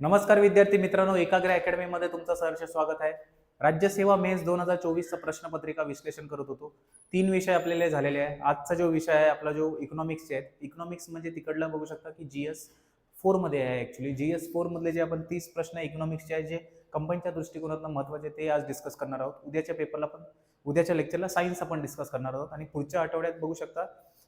नमस्कार विद्यार्थी मित्रांनो, एकाग्र अकॅडमीमध्ये तुमचं सहर्ष स्वागत आहे. राज्यसेवा मेन्स 2024चं प्रश्नपत्रिका विश्लेषण करत होतो. 3 विषय आपल्याला झालेले आहे. आजचा जो विषय आहे आपला जो इकॉनॉमिक्सचे आहे. इकॉनॉमिक्स म्हणजे तिकडला बघू शकता की जीएस 4 मध्ये आहे. ऍक्च्युली जीएस 4 मधले जे आपण 30 प्रश्न इकॉनॉमिक्सचे आहेत जे कंपनीच्या दृष्टिकोनातून महत्त्वाचे ते आज डिस्कस करणार आहोत. उद्याच्या लेक्चरला सायन्स आपण डिस्कस करणार आहोत आणि पुढच्या आठवड्यात बघू शकता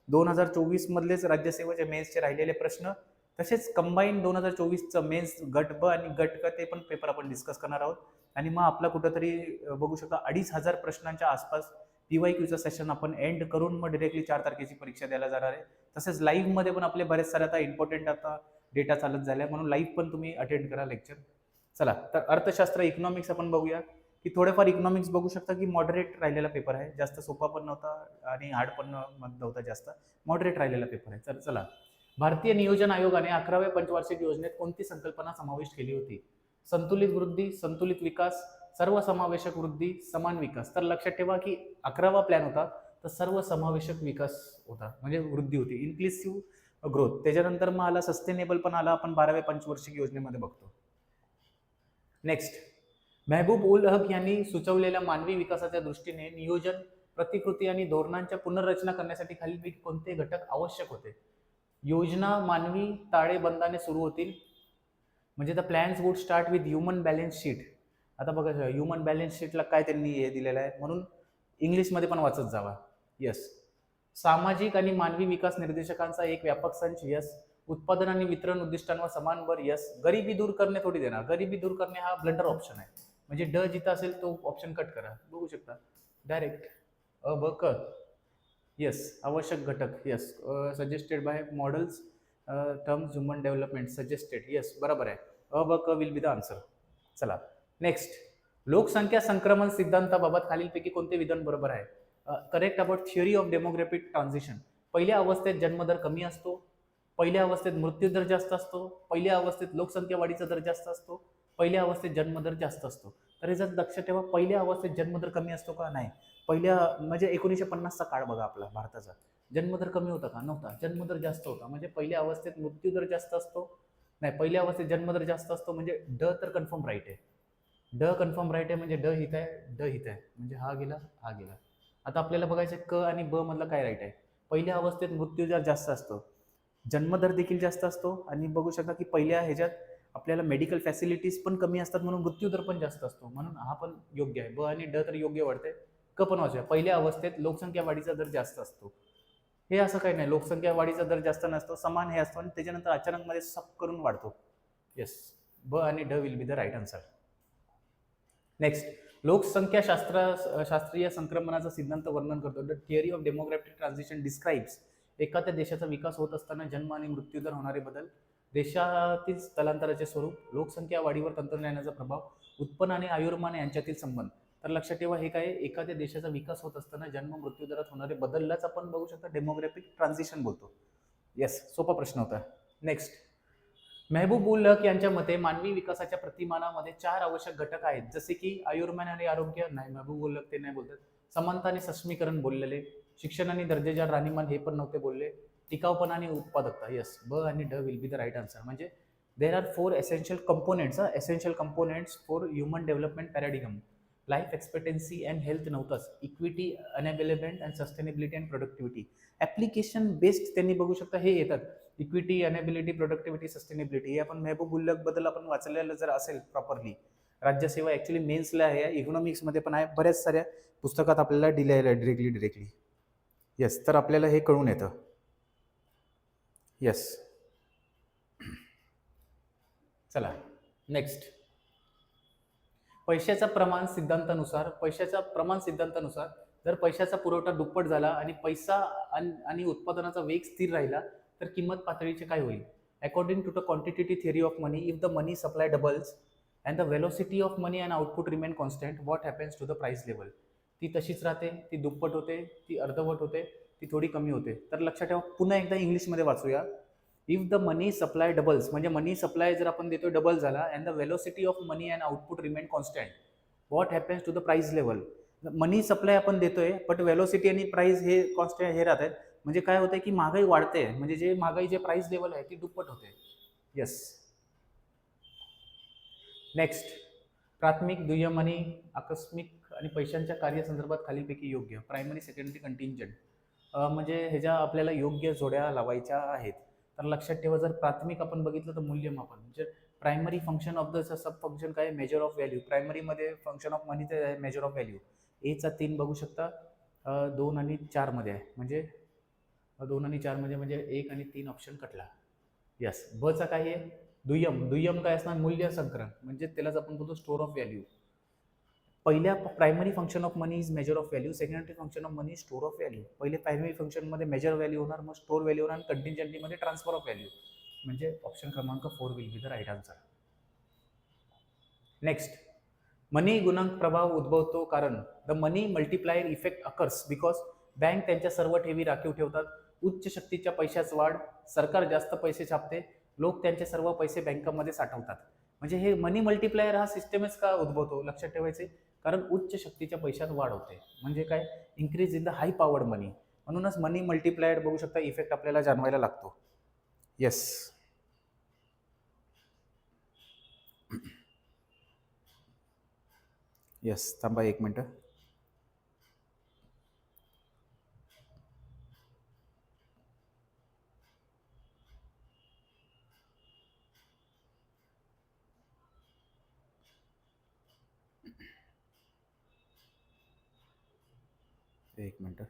2024 मधलेच राज्यसेवेचे मेन्सचे राहिलेले प्रश्न तसेच कंबाईन 2024चं मेन्स गट ब आणि गट क ते पण पेपर आपण डिस्कस करणार आहोत. आणि मग आपला कुठंतरी बघू शकता 2500 प्रश्नांच्या आसपास पीवायक्यूचं सेशन आपण एंड करून मग डिरेक्टली 4 तारखेची परीक्षा द्यायला जाणार आहे. तसेच लाईव्ह मध्ये पण आपले बरेच सारे आता इम्पॉर्टंट आता डेटा चालत झालाय, म्हणून लाईव्ह पण तुम्ही अटेंड करा लेक्चर. चला तर अर्थशास्त्र इकॉनॉमिक्स आपण बघूया की थोडेफार इकॉनॉमिक्स बघू शकता की मॉडरेट राहिलेला पेपर आहे. जास्त सोपा पण नव्हता आणि हार्ड पण नव्हता, जास्त मॉडरेट राहिलेला पेपर आहे. तर चला, भारतीय नियोजन आयोगाने 11व्या पंचवार्षिक योजनेत कोणती संकल्पना समाविष्ट केली होती? संतुलित वृद्धी, संतुलित विकास, सर्वसमावेशक वृद्धी, समान विकास. तर लक्षात ठेवा की 11वा प्लॅन होता तर सर्वसमावेशक विकास होता, म्हणजे वृद्धी होती, इन्क्लुसिव्ह ग्रोथ. त्याच्यानंतर मग आला सस्टेनेबल पण आला, आपण 12व्या पंचवार्षिक योजनेमध्ये बघतो. नेक्स्ट, मेहबूब उल हक यांनी सुचवलेल्या मानवी विकासाच्या दृष्टीने नियोजन, प्रतिकृती आणि धोरणांच्या पुनर्रचना करण्यासाठी खालीलपैकी कोणते घटक आवश्यक होते? योजना मानवी ताळेबंदाने सुरू होतील, म्हणजे the plans would start with human balance sheet. आता बघा ह्युमन बॅलन्स शीटला काय त्यांनी हे दिलेलं आहे, म्हणून इंग्लिशमध्ये पण वाचत जावा. यस. सामाजिक आणि मानवी विकास निर्देशकांचा एक व्यापक संच. यस. उत्पादन आणि वितरण उद्दिष्टांवर समान भर. यस. गरिबी दूर करणे थोडी देणार, गरिबी दूर करणे हा ब्लंडर ऑप्शन आहे, म्हणजे ड जिथं असेल तो ऑप्शन कट करा. बघू शकता डायरेक्ट अ ब क. यस. आवश्यक घटक. Yes. Suggested by models terms human development suggested. Yes, बरोबर आहे. अ ब क विल बी द आन्सर. चला नेक्स्ट, लोकसंख्या संक्रमण सिद्धांताबाबत खालीलपैकी कोणते विधान बरोबर आहे? Correct about theory of demographic transition. पहिल्या अवस्थेत जन्मदर कमी असतो, पहिल्या अवस्थेत मृत्यूदर जास्त असतो, पहिल्या अवस्थेत लोकसंख्या वाढीचा दर जास्त असतो, पहिल्या अवस्थेत जन्मदर जास्त असतो. तर हे जर लक्षात ठेवा, पहिल्या अवस्थेत जन्मदर कमी असतो का? नाही. पहिल्या म्हणजे 1950चा काळ बघा आपला भारताचा, जन्मदर कमी होता का? नव्हता. जन्मदर जास्त होता, म्हणजे पहिल्या अवस्थेत मृत्यूदर जास्त असतो. नाही, पहिल्या अवस्थेत जन्मदर जास्त असतो, म्हणजे ड तर कन्फर्म राईट आहे. ड कन्फर्म राईट आहे, म्हणजे ड हित आहे, ड हित आहे, म्हणजे हा गेला, हा गेला. आता आपल्याला बघायचं क आणि ब मधला काय राईट आहे. पहिल्या अवस्थेत मृत्यूदर जास्त असतो, जन्मदर देखील जास्त असतो, आणि बघू शकता की पहिल्या ह्याच्यात आपल्याला मेडिकल फॅसिलिटीज पण कमी असतात, म्हणून मृत्यूदर पण जास्त असतो, म्हणून हा पण योग्य आहे. ब आणि ड तर योग्य वाढते. क पण वाचूया. पहिल्या अवस्थेत लोकसंख्या वाढीचा दर जास्त असतो. हे असं काही नाही, लोकसंख्या वाढीचा दर जास्त नसतो, समान हे असतो, आणि त्याच्यानंतर अचानक मध्ये सप करून वाढतो. येस, ब आणि ड will be the right answer. Next, लोकसंख्या शास्त्रीय संक्रमणाचा सिद्धांत वर्णन करतो. The theory of demographic transition describes एखाद्या देशाचा विकास होत असताना जन्म आणि मृत्यूदर होणारे बदल, देशातील स्थलांतराचे स्वरूप, लोकसंख्या वाढीवर तंत्रज्ञानाचा प्रभाव, उत्पन्न आणि आयुर्मान यांच्यातील संबंध. तर लक्षात ठेवा, हे काय, एखाद्या देशाचा विकास होत असताना जन्म मृत्यूदरात होणारे बदललाच आपण बघू शकता डेमोग्राफिक ट्रान्झिशन बोलतो. येस, सोपा प्रश्न होता. नेक्स्ट, मेहबूब उल हक यांच्या मते मानवी विकासाच्या प्रतिमानामध्ये 4 आवश्यक घटक आहेत, जसे की आयुर्मान आणि आरोग्य. नाही, मेहबूब उल हक ते नाही बोलतात. समानता आणि सक्षमीकरण बोललेले, शिक्षण आणि दर्जेदार राहणीमान हे पण नव्हते बोलले, टिकाऊपणा आणि उत्पादकता. यस, ब आणि ड will be the right answer. म्हणजे there are 4 essential components for human development paradigm. Life expectancy and health नव्हताच, equity, unavailable and sustainability and productivity. Application based त्यांनी बघू शकता हे येतात, इक्विटी, अनेबिलिटी, प्रोडक्टिव्हिटी, सस्टेनेबिलिटी. हे आपण मेहबूब उल हक बद्दल आपण वाचलेलं जर असेल प्रॉपरली, राज्यसेवा ऍक्च्युली मेन्सला आहे, इकॉनॉमिक्स मध्ये पण आहे, बऱ्याच साऱ्या पुस्तकात आपल्याला दिलेलं आहे डिरेक्टली. येस, तर आपल्याला हे कळून येतं. येस. चला नेक्स्ट, पैशाचा प्रमाण सिद्धांतानुसार जर पैशाचा पुरवठा दुप्पट झाला आणि पैसा आणि उत्पादनाचा वेग स्थिर राहिला तर किंमत पातळीचे काय होईल? According to the quantitative theory of money, if the money supply doubles and the velocity of money and output remain constant, what happens to the price level? ती तशीच राहते, ती दुप्पट होते, ती अर्धवट होते, ती थोडी कमी होते. तर लक्षात ठेवा, पुन्हा एकदा इंग्लिशमध्ये वाचूया. If the money supply doubles, म्हणजे मनी सप्लाय जर आपण देतो डबल झाला, and the velocity of money and output remain constant, what happens to the price level? Money supply आपण देतोय, बट वेलोसिटी आणि प्राइस हे कॉन्स्टंट हे राहतात, म्हणजे काय होतंय की महागाई वाढते, म्हणजे जे महागाई जे प्राइस लेवल आहे ती दुप्पट होते. येस. नेक्स्ट, प्राथमिक, दुय्यम आणि आकस्मिक आणि पैशांच्या कार्यसंदर्भात खालीलपैकी योग्य. Primary, secondary, contingent. म्हणजे ह्याच्या आपल्याला योग्य जोड्या लावायच्या आहेत. तर लक्षात ठेवा, जर प्राथमिक आपण बघितलं तर मूल्यमापन म्हणजे primary function of the sub function काय, मेजर ऑफ व्हॅल्यू. प्रायमरीमध्ये फंक्शन ऑफ मनीचे आहे मेजर ऑफ व्हॅल्यू. एचा 3 बघू शकता, 2 आणि 4 मध्ये आहे, म्हणजे 2 आणि 4 मध्ये म्हणजे 1 आणि 3 ऑप्शन कटला. यस. बचा काय आहे, दुय्यम. दुय्यम काय असणार, मूल्य संकलन, म्हणजे त्यालाच आपण बोलतो स्टोर ऑफ व्हॅल्यू. पहिल्या primary function of money is measure of value, secondary function of money store of value. पहिले प्रायमरी फंक्शन मध्ये मेजर व्हॅल्यू होणार, मग स्टोर व्हॅल्यू होणार, कंटिंजंटी मध्ये ट्रान्सफर ऑफ व्हॅल्यू. म्हणजे ऑप्शन क्रमांक 4 will be the right answer. Next, money गुणांक प्रभाव उद्भवतो कारण the money multiplier effect occurs because bank त्यांच्या सर्व ठेवी राखीव ठेवतात, उच्च शक्तीच्या पैशाच वाढ, सरकार जास्त पैसे छापते, लोक त्यांचे सर्व पैसे बँकांमध्ये साठवतात. म्हणजे हे मनी मल्टिप्लायर हा सिस्टमच का उद्भवतो, लक्षात ठेवायचे, कारण उच्च शक्तीच्या पैशात वाढ होते. म्हणजे काय, increase in the high powered money. म्हणूनच मनी मल्टिप्लायर बघू शकता इफेक्ट आपल्याला जाणवायला लागतो. येस. येस, थांबा 1 मिनिट. एक मिनिट.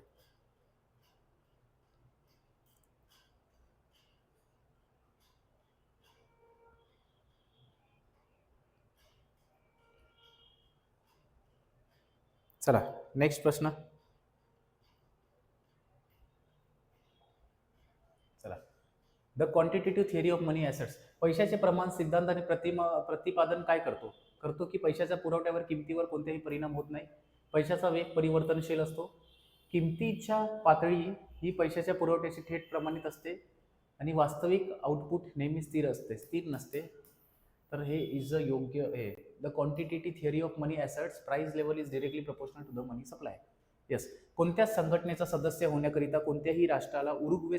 चला नेक्स्ट प्रश्न. चला, the quantitative theory of money assets. पैशाचे प्रमाण सिद्धांत आणि प्रतिपादन काय करतो, करतो की पैशाच्या पुरवठ्यावर किमतीवर कोणतेही परिणाम होत नाही. पैशाचा वेग परिवर्तनशील असतो. किमतीच्या पातळी ही पैशाच्या पुरवठ्याशी थेट प्रमाणित असते आणि वास्तविक आउटपुट नेहमी स्थिर असते, स्थिर नसते. तर हे इज अ योग्य आहे. The quantitative theory of money asserts, price level is directly proportional to the money supply. Yes. कोणत्या संघटनेचा सदस्य होण्याकरिता कोणत्याही राष्ट्राला उरुग्वे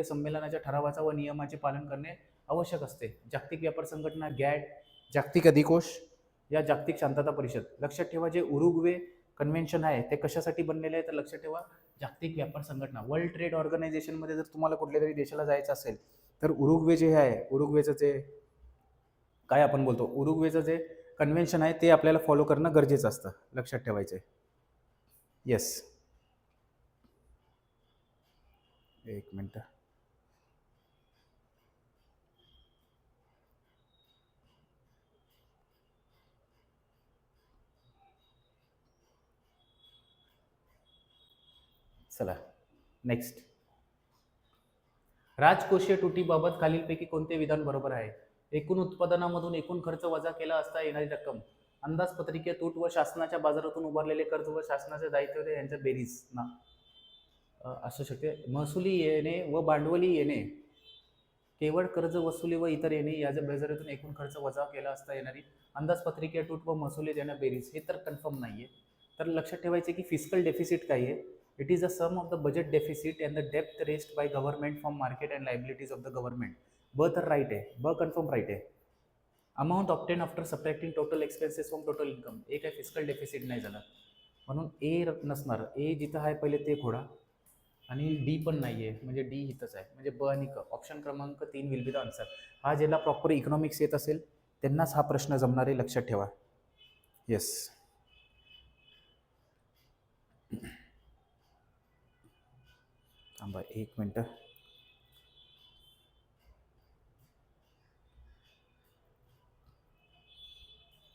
संमेलनाच्या ठरावाचा व नियमाचे पालन करणे आवश्यक असते. जागतिक व्यापार संघटना, गॅट, जागतिक अधिकोष या जागतिक शांतता परिषद. लक्षात ठेवा, जे उरुग्वे कन्व्हेन्शन आहे ते कशासाठी बनलेले आहे, तर लक्षात ठेवा, जागतिक व्यापार संघटना, वर्ल्ड ट्रेड ऑर्गनायझेशन मध्ये जर तुम्हाला कुठल्या तरी देशाला जायचं असेल तर उरुग्वे जे आहे, उरुग्वेचं जे काय आपण बोलतो, उरुग्वेचं जे कन्व्हेन्शन आहे ते आपल्याला फॉलो करणं गरजेचं असतं, लक्षात ठेवायचं. येस. 1 मिनिट. चला नेक्स्ट. राजकोषीय तुटीबाबत खालीलपैकी कोणते विधान बरोबर आहे. एकूण उत्पादनामधून एकूण खर्च वजा केला असता येणारी रक्कम, अंदाजपत्रकीय तूट व शासनाच्या बाजारातून उभारलेले कर्ज व शासनाचे दायित्व यांच्या बेरीज ना असू शकते. महसुली येणे व भांडवली येणे, केवळ कर्ज वसुली व इतर येणे याच्या बाजारातून एकूण खर्च वजा केला असता येणारी अंदाजपत्रकीय तूट व महसुली देण्या बेरीज, हे तर कन्फर्म नाहीये. तर लक्षात ठेवायचे की फिस्कल डेफिसिट काय आहे, it is a sum of the budget deficit and the डेप्थ raised by government from market and liabilities of the government. ब तर राईट आहे, ब कन्फर्म राईट आहे. Amount obtained after subtracting total expenses from total income, ए काय fiscal deficit नाही झाला, म्हणून ए नसणार. ए जिथं आहे पहिले ते खोडा, आणि डी पण नाही आहे, म्हणजे डी इथंच आहे, म्हणजे ब आणि क. ऑप्शन क्रमांक 3 विल बी द आन्सर. हा ज्याला प्रॉपर इकॉनॉमिक्स येत असेल त्यांनाच हा प्रश्न जमणार आहे, लक्षात ठेवा. येस. थांबा 1 मिनिट.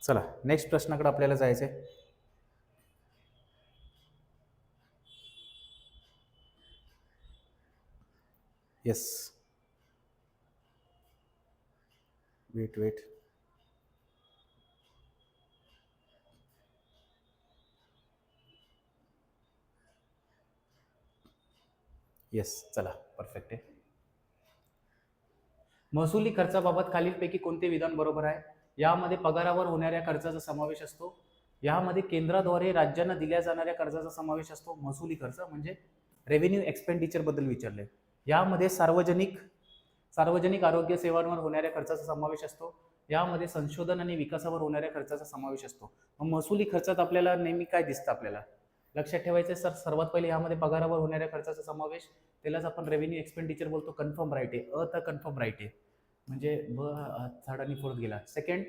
चला नेक्स्ट प्रश्नाकडे आपल्याला जायचं आहे. येस. वेट. येस, चला परफेक्ट आहे. महसुली खर्चाबाबत खालीलपैकी कोणते विधान बरोबर आहे. यामध्ये पगारावर होणाऱ्या खर्चाचा समावेश असतो. यामध्ये केंद्राद्वारे राज्यांना दिल्या जाणाऱ्या कर्जाचा समावेश असतो. महसुली खर्च म्हणजे रेव्हेन्यू एक्सपेंडिचर बद्दल विचारले. यामध्ये सार्वजनिक सार्वजनिक आरोग्य सेवांवर होणाऱ्या खर्चाचा समावेश असतो. यामध्ये संशोधन आणि विकासावर होणाऱ्या खर्चाचा समावेश असतो. महसुली खर्चात आपल्याला नेहमी काय दिसतं आपल्याला लक्षात ठेवायचं सर, सर्वात पहिले यामध्ये पगारावर होणाऱ्या खर्चाचा समावेश, त्यालाच आपण रेव्हेन्यू एक्सपेंडिचर बोलतो. कन्फर्म राईट आहे, तर कन्फर्म राईट आहे, म्हणजे थर्ड आणि फोर्थ गेला. सेकंड,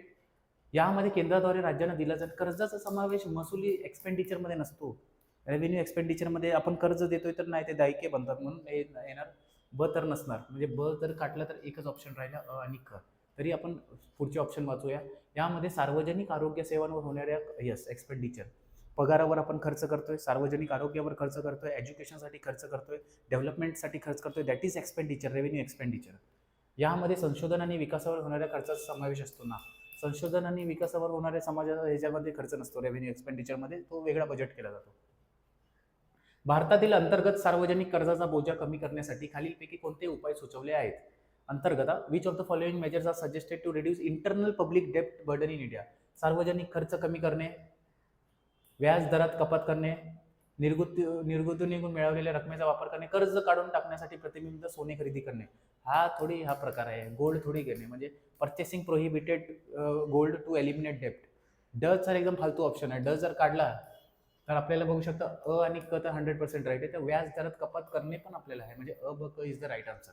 यामध्ये केंद्राद्वारे राज्यांना दिला जात कर्जाचा समावेश महसुली एक्सपेंडिचरमध्ये नसतो. रेव्हेन्यू एक्सपेंडिचरमध्ये आपण कर्ज देतोय तर नाही, ते दायिके बनतात म्हणून येणार. ब तर नसणार, म्हणजे ब जर काढला तर एकच ऑप्शन राहिला, अ आणि क. तरी आपण पुढचे ऑप्शन वाचूया. यामध्ये सार्वजनिक आरोग्य सेवांवर होणाऱ्या एक्सपेंडिचर, पगारावर आपण खर्च करतोय, सार्वजनिक आरोग्यावर खर्च करतोय, एज्युकेशनसाठी खर्च करतोय, डेव्हलपमेंटसाठी खर्च करतोय, that is expenditure, revenue expenditure. यामध्ये संशोधन आणि विकासावर होणाऱ्या खर्चाचा समावेश असतो ना. संशोधन आणि विकासावर होणाऱ्या समाजाचा ह्याच्यामध्ये खर्च नसतो रेव्हेन्यू एक्सपेंडिचरमध्ये, तो वेगळा बजेट केला जातो. भारतातील अंतर्गत सार्वजनिक कर्जाचा बोजा कमी करण्यासाठी खालीलपैकी कोणते उपाय सुचवले आहेत? अंतर्गत, which of the following measures are suggested to reduce internal public डेप्ट बर्डन इन इंडिया? सार्वजनिक खर्च कमी करणे, व्याज दरात कपात करणे, निर्गुतवणूकीतून मिळवलेल्या रकमेचा वापर करणे, कर्ज काढून टाकण्यासाठी प्रतिबिंब सोने खरेदी करणे. हा प्रकार आहे. गोल्ड थोडी घेणे, म्हणजे purchasing prohibited gold to eliminate डेप्ट. ड चा एकदम फालतू ऑप्शन आहे. ड जर काढला तर आपल्याला बघू शकता अ आणि क तर 100% राईट आहे. तर व्याज दरात कपात करणे पण आपल्याला आहे, म्हणजे अ ब क is the right answer.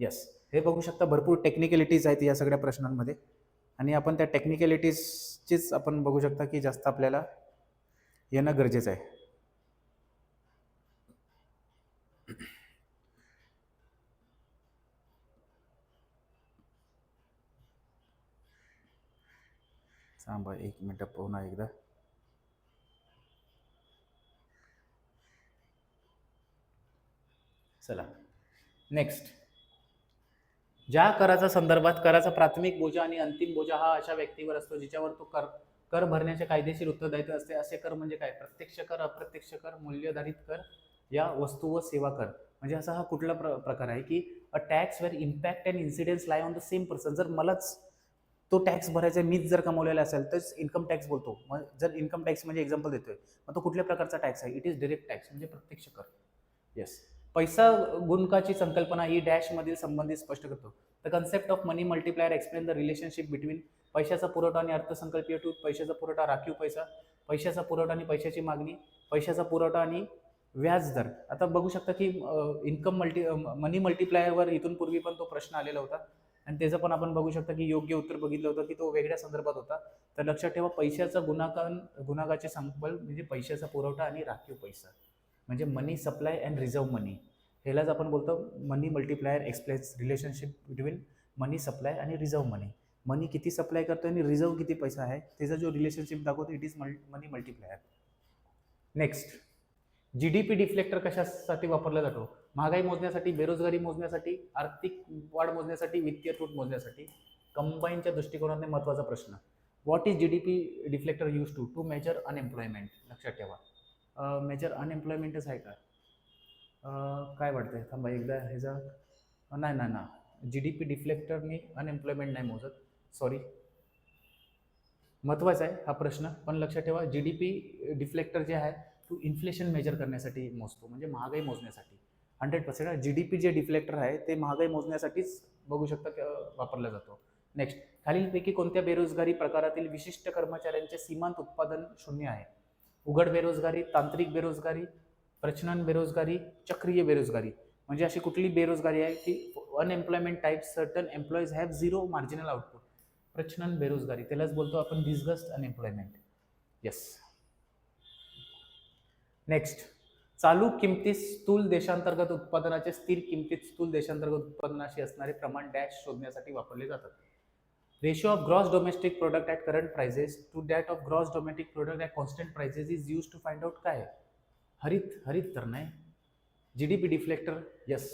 Yes, हे बघू शकता भरपूर टेक्निकलिटीज आहेत या सगळ्या प्रश्नांमध्ये, आणि आपण त्या टेक्निकलिटीजचीच आपण बघू शकता की जास्त आपल्याला येणं गरजेचं आहे. थांबा एक मिनिट, पुन्हा एकदा. चला नेक्स्ट. ज्या कराचा संदर्भात कराचा प्राथमिक बोजा आणि अंतिम बोजा हा अशा व्यक्तीवर असतो जिच्यावर तो कर भरण्याचे कायदेशीर उत्तरदायित्व असते. असे कर म्हणजे काय? प्रत्यक्ष कर, अप्रत्यक्ष कर, मूल्यधारित कर, या वस्तू व सेवा कर. म्हणजे असा हा कुठला प्रकार आहे की a tax where impact and incidence lie on the same person. जर मलाच तो टॅक्स भरायचा, मीच जर कमवलेला असेल तर इन्कम टॅक्स बोलतो. मग जर इन्कम टॅक्स म्हणजे एक्झाम्पल देतोय, मग तो कुठल्या प्रकारचा टॅक्स आहे? इट इज डायरेक्ट टॅक्स, म्हणजे प्रत्यक्ष कर. येस. पैसा गुणकाची संकल्पना ही डॅश मधील संबंधित स्पष्ट करतो. The concept of money multiplier explain the relationship between पैशाचा पुरवठा आणि अर्थसंकल्पीय टूल. पैशाचा पुरवठा, राखीव पैसा, पैशाचा पुरवठा आणि पैशाची मागणी, पैशाचा पुरवठा आणि व्याज दर. आता बघू शकता की मनी मल्टिप्लायरवर इथून पूर्वी पण तो प्रश्न आलेला होता, आणि त्याचं पण आपण बघू शकता की योग्य उत्तर बघितलं होतं की तो वेगळ्या संदर्भात होता. तर लक्षात ठेवा, पैशाचा गुणाकाचे संकल्प म्हणजे पैशाचा पुरवठा आणि राखीव पैसा, म्हणजे मनी सप्लाय अँड रिझर्व्ह मनी. ह्यालाच आपण बोलतो मनी मल्टिप्लायर एक्सप्लेन्स रिलेशनशिप बिटवीन मनी सप्लाय आणि रिझर्व्ह मनी. मनी किती सप्लाय करतोय आणि रिझर्व्ह किती पैसा आहे, त्याचा जो रिलेशनशिप दाखवतो, it is money multiplier. Next, GDP deflector कशासाठी वापरला जातो? महागाई मोजण्यासाठी, बेरोजगारी मोजण्यासाठी, आर्थिक वाढ मोजण्यासाठी, वित्तीय तूट मोजण्यासाठी. कंबाईनच्या दृष्टिकोनाने महत्त्वाचा प्रश्न. What is GDP deflator use to measure unemployment? लक्षात ठेवा, मेजर अनएम्प्लॉयमेंटच आहे का? काय वाटतंय? थांबा एकदा ह्याचा, नाही ना ना, जीडीपी डिफ्लेक्टरने अनएम्प्लॉयमेंट नाही मोजत, सॉरी. महत्त्वाचा आहे हा प्रश्न, पण लक्षात ठेवा, जीडीपी डिफ्लेक्टर जे आहे तो इन्फ्लेशन मेजर करण्यासाठी मोजतो, म्हणजे महागाई मोजण्यासाठी. 100% जीडीपी जे डिफ्लेक्टर आहे ते महागाई मोजण्यासाठीच बघू शकता वापरला जातो. नेक्स्ट, खालीलपैकी कोणत्या बेरोजगारी प्रकारातील विशिष्ट कर्मचाऱ्यांचे सीमांत उत्पादन शून्य आहे? उघड बेरोजगारी, तांत्रिक बेरोजगारी, प्रचलन बेरोजगारी, चक्रीय बेरोजगारी. म्हणजे अशी कुठली बेरोजगारी आहे की unemployment type certain employees have zero marginal output. प्रचलन बेरोजगारी, त्यालाच बोलतो आपण डिस्गस्ट अनएम्प्लॉयमेंट. येस. नेक्स्ट, चालू किमतीत स्थूल देशांतर्गत उत्पादनाचे स्थिर किमतीत स्थूल देशांतर्गत उत्पादनाशी असणारे प्रमाण डॅश शोधण्यासाठी वापरले जातात. Ratio of gross domestic product at current prices to that of gross domestic product at constant prices is use to find out. काय? हरित तर नाही. जीडीपी डिफ्लेक्टर, यस,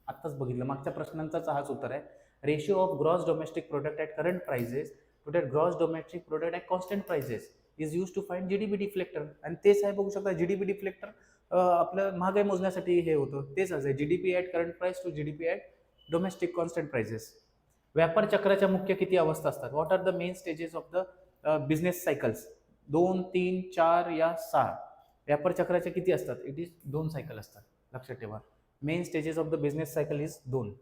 आत्ताच बघितलं, मागच्या प्रश्नांचाच हाच उत्तर आहे. Ratio of gross domestic product at current prices to that gross domestic product at constant prices is use to find GDP deflator. आणि तेच आहे, बघू शकता, जीडीपी डिफ्लेक्टर आपलं महागाई मोजण्यासाठी हे होतं, तेच आहे GDP at current price to GDP at domestic constant prices. व्यापार चक्राच्या मुख्य किती अवस्था असतात? What are the main stages of the business cycles? 2, 3, 4 या 6? व्यापार चक्राच्या किती असतात? इट इज 2 सायकल असतात, लक्षात ठेवा. Main stages of the business cycle is 2.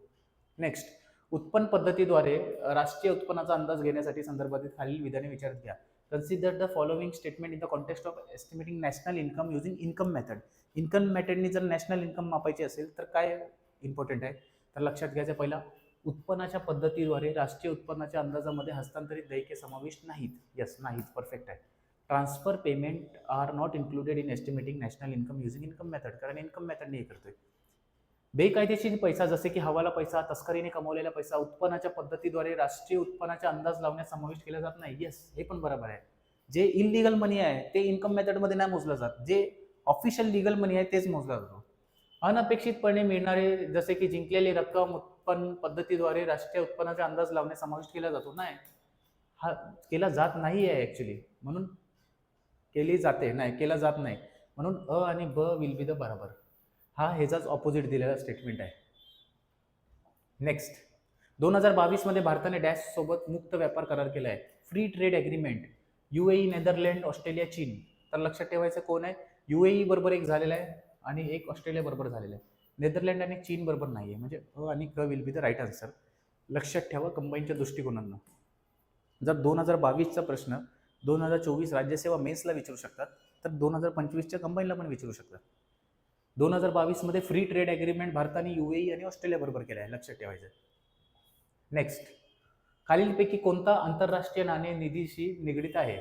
Next, उत्पन्न पद्धतीद्वारे राष्ट्रीय उत्पन्नाचा अंदाज घेण्यासाठी संदर्भातील खालील विधाने विचारात घ्या. Consider the following statement in the context of estimating national income using income method. Income मेथडनी जर नॅशनल इन्कम मापायची असेल तर काय इम्पॉर्टंट आहे, तर लक्षात घ्यायचं पहिला, उत्पन्नाच्या पद्धतीद्वारे राष्ट्रीय उत्पन्नाच्या अंदाजामध्ये हस्तांतरित देयके समाविष्ट नाहीत. यस, नाहीत, परफेक्ट आहे. Transfer payment are not included in estimating national income using income method, कारण इन्कम मेथडने हे करतोय. बेकायदेशीर पैसा जसे की हवाला पैसा, तस्करीने कमवलेला पैसा उत्पन्नाच्या पद्धतीद्वारे राष्ट्रीय उत्पन्नाचा अंदाज लावण्यास समाविष्ट केला जात नाही. येस, हे पण बरोबर आहे. जे इलिगल मनी आहे ते इन्कम मेथडमध्ये नाही मोजलं जात, जे ऑफिशियल लीगल मनी आहे तेच मोजला जातो. अनपेक्षितपणे मिळणारे जसे की जिंकलेली रक्कम उत्पन्न पद्धतीद्वारे राष्ट्रीय उत्पन्नाचा अंदाज लावण्यास समाविष्ट केला जातो, नाही, हा केला जात नाही आहे ऍक्च्युली, म्हणून केली जाते, नाही केला जात नाही, म्हणून अ आणि ब विल बी द बरोबर. हा ह्याचाच ऑपोजिट दिलेला स्टेटमेंट आहे. नेक्स्ट, 2022 मध्ये भारताने डॅश सोबत मुक्त व्यापार करार केला आहे. Free trade agreement UAE, Netherland, Australia, चीन. तर लक्षात ठेवायचं कोण आहे, UAE बरोबर एक झालेला आहे आणि एक ऑस्ट्रेलिया बरोबर झालेला आहे. नेदरलँड आणि चीन बरोबर नाही आहे, म्हणजे अ आणि क will be the right answer. लक्षात ठेवा कंबाईनच्या दृष्टिकोनानं. जर 2022चा प्रश्न 2024 राज्यसेवा मेन्सला विचारू शकतात, तर 2025च्या कंबाईनला पण विचारू शकतात. 2022 मध्ये फ्री ट्रेड ॲग्रीमेंट भारताने UAE आणि ऑस्ट्रेलिया बरोबर केला आहे, लक्षात ठेवायचं. नेक्स्ट, खालीलपैकी कोणता आंतरराष्ट्रीय नाणे निधीशी निगडित आहे?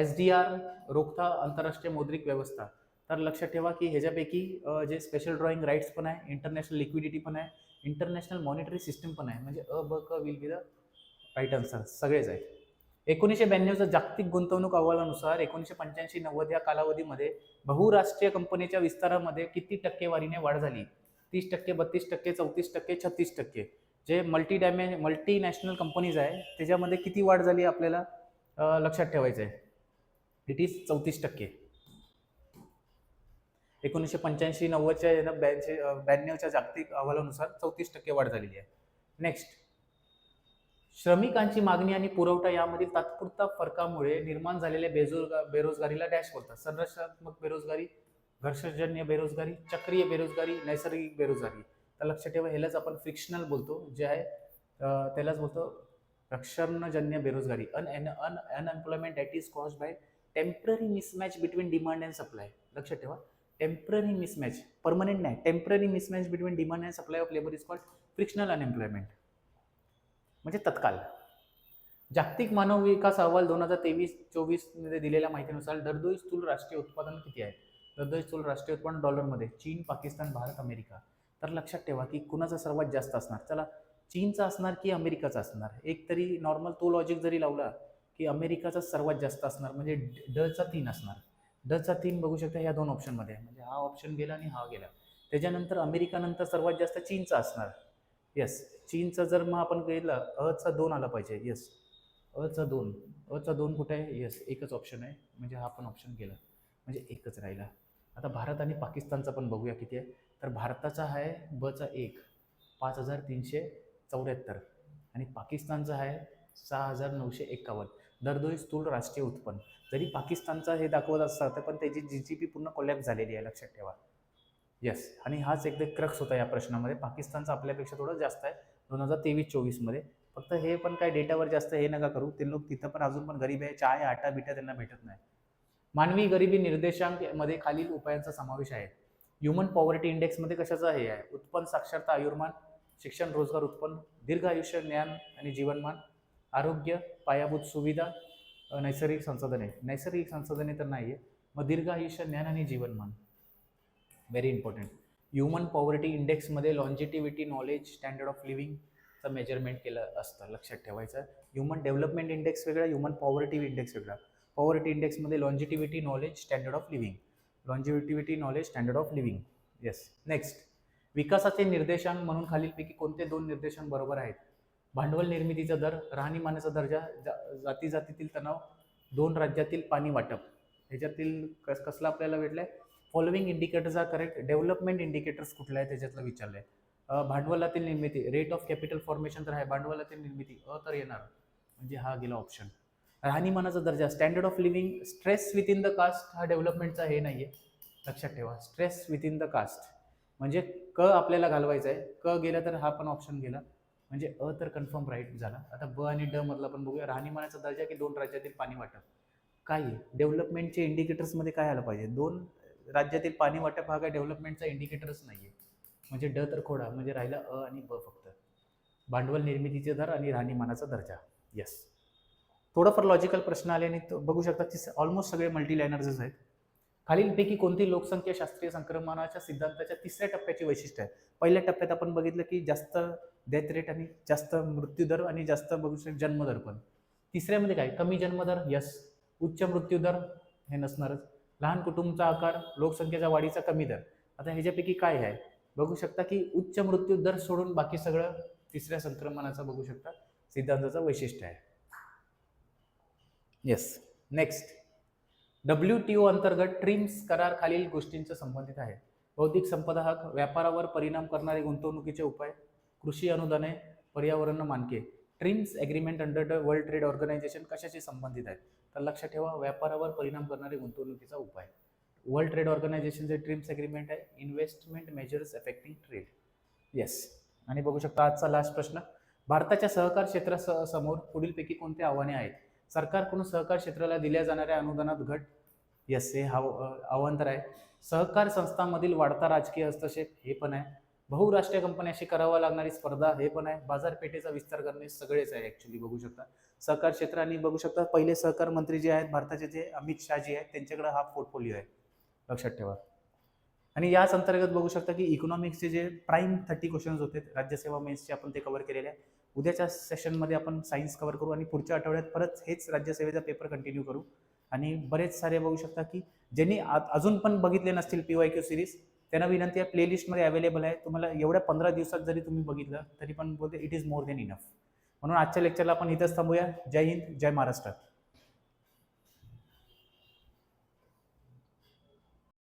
SDR, रोखता आंतरराष्ट्रीय मौद्रिक व्यवस्था. तर लक्षात ठेवा की ह्याच्यापैकी जे स्पेशल ड्रॉइंग राईट्स पण आहे, इंटरनॅशनल लिक्विडिटी पण आहे, इंटरनॅशनल मॉनिटरी सिस्टम पण आहे, म्हणजे अ ब क will be the right answer, सगळेच आहे. 1992च्या जागतिक गुंतवणूक अहवालानुसार 1985-90 या कालावधीमध्ये बहुराष्ट्रीय कंपनीच्या विस्तारामध्ये किती टक्केवारीने वाढ झाली? 30%, 32%, 34%, 36%. जे मल्टीनॅशनल कंपनीज आहे त्याच्यामध्ये किती वाढ झाली आपल्याला लक्षात ठेवायचं आहे. It is 34%. 1985-90च्या 92च्या जागतिक अहवालानुसार 34% वाढ झालेली आहे. नेक्स्ट, श्रमिकांची मागणी आणि पुरवठा यामधील तात्पुरता फरकामुळे निर्माण झालेल्या बेरोजगारीला डॅश बोलतात. संरचनात्मक बेरोजगारी, घर्षजन्य बेरोजगारी, चक्रीय बेरोजगारी, नैसर्गिक बेरोजगारी. तर लक्षात ठेवा ह्यालाच आपण फ्रिक्शनल बोलतो, जे आहे त्यालाच बोलतो घर्षणजन्य बेरोजगारी. Unemployment that is caused by temporary mismatch between demand and supply. लक्षात ठेवा, टेम्पररी मिसमॅच, परमनंट नाही, temporary mismatch between demand and supply of labour is called frictional unemployment, म्हणजे तत्काल. जागतिक मानव विकास अहवाल 2023-24 मध्ये दिलेल्या माहितीनुसार दरडोई स्थूल राष्ट्रीय उत्पादन किती आहे? दरडोई स्थूल राष्ट्रीय उत्पादन डॉलरमध्ये चीन, पाकिस्तान, भारत, अमेरिका. तर लक्षात ठेवा की कुणाचा सर्वात जास्त असणार, चला चीनचा असणार की अमेरिकाचा असणार. एक तरी नॉर्मल तो लॉजिक जरी लावला की अमेरिकाचा सर्वात जास्त असणार, म्हणजे डचा 3 असणार. डचा 3 बघू शकता ह्या दोन ऑप्शनमध्ये, म्हणजे हा ऑप्शन गेला आणि हा गेला. त्याच्यानंतर अमेरिका नंतर सर्वात जास्त चीनचा असणार. येस, चीनचं जर मग आपण गेलं अचा 2 आला पाहिजे. येस, अचा 2 कुठे आहे? येस, एकच ऑप्शन आहे, म्हणजे हा पण ऑप्शन गेला, म्हणजे एकच राहिला. आता भारत आणि पाकिस्तानचा पण बघूया किती आहे. तर भारताचा आहे बचा 1, 5374, आणि पाकिस्तानचा आहे 6951. दरडोई स्थूल राष्ट्रीय उत्पन्न. जरी पाकिस्तानचा हे दाखवत असतात पण त्याची GDP पूर्ण कोलॅप्स झालेली आहे, लक्षात ठेवा. येस, आणि हाच एकदा क्रक्स होता या प्रश्नामध्ये. पाकिस्तानचा आपल्यापेक्षा थोडं जास्त आहे 2023-24 मध्ये. फक्त हे पण काय डेटावर जास्त हे नका करू, ते लोक तिथं पण अजून पण गरीब आहे, चाय आटा बिटा त्यांना भेटत नाही. मानवी गरिबी निर्देशांक मध्ये खालील उपायांचा समावेश आहे. ह्युमन पॉवर्टी इंडेक्समध्ये कशाचा हे आहे? उत्पन्न, साक्षरता, आयुर्मान, शिक्षण, रोजगार, उत्पन्न, दीर्घ आयुष्य, ज्ञान आणि जीवनमान, आरोग्य, पायाभूत सुविधा, नैसर्गिक संसाधने. नैसर्गिक संसाधने तर नाही आहे, मग दीर्घ आयुष्य, ज्ञान आणि जीवनमान. Very important. ह्युमन पॉवर्टी इंडेक्समध्ये लॉन्जिटिव्हिटी, नॉलेज, स्टँडर्ड ऑफ लिव्हिंगचं मेजरमेंट केलं असतं, लक्षात ठेवायचं. ह्युमन डेव्हलपमेंट इंडेक्स वेगळा, ह्युमन पॉवर्टी इंडेक्स वेगळा. पॉवर्टी इंडेक्समध्ये longevity, knowledge, standard of living. Longevity, knowledge, standard of living. Yes. Next, विकासाचे निर्देशांक म्हणून खालीलपैकी कोणते 2 निर्देशांक बरोबर आहेत? भांडवल निर्मितीचा दर, राहणीमानाचा दर्जा, जाती जातीतील तणाव, 2 राज्यातील पाणी वाटप. ह्याच्यातील कसला आपल्याला भेटलाय? Following indicators are correct. Development indicators कुठला आहे त्याच्यातलं विचारलंय. भांडवलातील निर्मिती, रेट ऑफ कॅपिटल फॉर्मेशन तर आहे, भांडवलातील निर्मिती तर येणार, म्हणजे हा गेला ऑप्शन. राहणीमानाचा दर्जा, standard of living, stress within the caste, हा डेव्हलपमेंटचा हे नाही आहे, लक्षात ठेवा. Stress within the caste म्हणजे क आपल्याला घालवायचा आहे, क गेला तर हा पण ऑप्शन गेला. म्हणजे अ तर कन्फर्म राईट झाला. आता ब आणि ड मधला पण बघूया. राहणीमानाचा दर्जा की 2 राज्यातील पाणी वाटप. काय आहे डेव्हलपमेंटचे इंडिकेटर्समध्ये काय आलं पाहिजे? 2 राज्यातील पाणी वाटप हा काय डेव्हलपमेंटचा इंडिकेटरच नाहीये. म्हणजे ड तर खोडा म्हणजे राहिला अ आणि ब फक्त. भांडवल निर्मितीचे दर आणि राहणीमानाचा दर्जा. येस. थोडंफार लॉजिकल प्रश्न आले आणि बघू शकता ऑलमोस्ट सगळे मल्टी लायनर्सच आहेत. खालीलपैकी कोणती लोकसंख्या शास्त्रीय संक्रमणाच्या सिद्धांताच्या तिसऱ्या टप्प्याची वैशिष्ट्य आहे? पहिल्या टप्प्यात आपण बघितलं की जास्त डेथ रेट आणि जास्त मृत्यूदर आणि जास्त बघू शकतो जन्मदर पण. तिसऱ्यामध्ये काय? कमी जन्मदर, यस. उच्च मृत्यूदर हे नसणारच. लहान कुटुंबाचा आकार, लोकसंख्येच्या वाढीचा कमी दर. आता ह्याच्यापैकी काय आहे? बघू शकता की उच्च मृत्यूदर सोडून बाकी सगळं तिसऱ्या संक्रमणाचा बघू शकता सिद्धांताचं वैशिष्ट्य आहे. येस. नेक्स्ट. WTO अंतर्गत ट्रिम्स करार खालील गोष्टींच्या संबंधित आहे. बौद्धिक संपदा हक, व्यापारावर परिणाम करणारे गुंतवणुकीचे उपाय, कृषी अनुदाने, पर्यावरण मानके. TRIMs agreement under the World Trade Organization कशाशी संबंधित आहे? तर लक्षात ठेवा व्यापारावर परिणाम करणारे गुंतवणुकीचा उपाय. वर्ल्ड ट्रेड ऑर्गनायझेशनचे ट्रिम्स एग्रीमेंट आहे investment measures affecting trade. Yes. आणि बघू शकता आजचा लास्ट प्रश्न. भारताच्या सहकार क्षेत्रासमोर पुढीलपैकी कोणती आव्हाने आहेत? सरकारकडून सहकार क्षेत्राला दिल्या जाणाऱ्या अनुदानात घट. येस, हे आव्हान तर आहे. सहकार संस्थांमधील वाढता राजकीय हस्तक्षेप हे पण आहे. बहुराष्ट्रीय कंपन्यांशी करावा लागणारी स्पर्धा हे पण आहे. बाजारपेठेचा विस्तार करणे सगळेच आहे ऍक्च्युली बघू शकता. सहकार क्षेत्र आणि बघू शकता पहिले सहकार मंत्री जे आहेत भारताचे जे अमित शाह जी आहेत त्यांच्याकडे हा पोर्टफोलिओ आहे. लक्षात ठेवा. आणि याच अंतर्गत बघू शकता की इकॉनॉमिक्सचे जे प्राईम 30 क्वेश्चन्स होते राज्यसेवा मेन्सचे आपण ते कव्हर केलेले आहे. उद्याच्या सेशनमध्ये आपण सायन्स कव्हर करू आणि पुढच्या आठवड्यात परत हेच राज्यसेवेचा पेपर कंटिन्यू करू. आणि बरेच सारे बघू शकता की ज्यांनी अजून पण बघितले नसतील PYQ सिरीज त्यांना विनंती आहे प्लेलिस्टमध्ये अवेलेबल आहे. तुम्हाला एवढ्या 15 दिवसात जरी तुम्ही बघितलं तरी पण बोलते it is more than enough. म्हणून आजच्या लेक्चरला आपण इथंच थांबूया. जय हिंद, जय महाराष्ट्र.